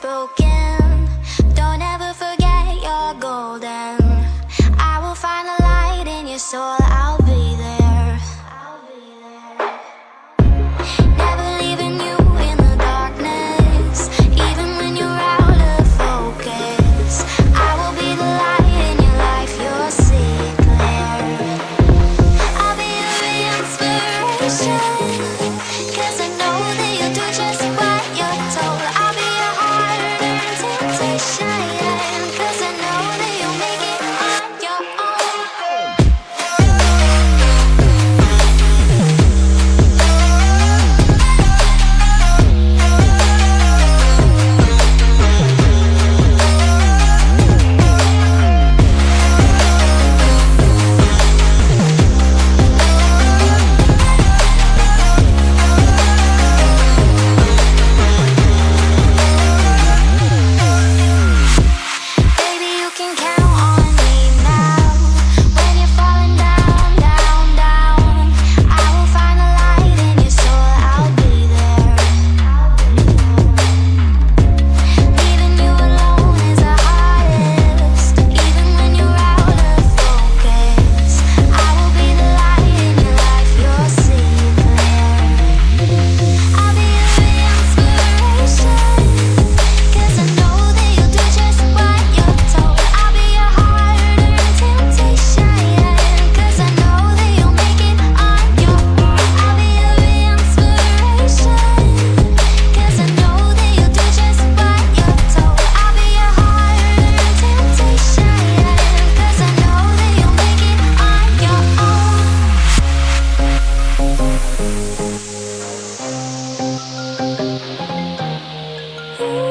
broken. Don't ever forget you're golden. I will find the light in your soul, I'll be there. Never leaving you in the darkness, even when you're out of focus. I will be the light in your life, you'll see it clear. I'll be your inspiration, 'cause I know that you'll do just what you're told. I'll be your hard-earned temptation, 'cause I know that you'll make it on your own. Baby, you can count on me now. When you're falling down, down, down, I will find the light in your soul, I'll be there. Leaving you alone is the hardest, even when you're out of focus. I will be the light in your life, you'll see it clear. I'll be your inspiration, 'cause I know that you'll do just what you're told. I'll be your hard-earned temptation, 'cause I know that you'll make it on your own. I'll be your inspiration, 'cause I know that you'll do just what you're told. I'll be your hard-earned temptation, 'cause I know that you'll make it on your own. Ooh.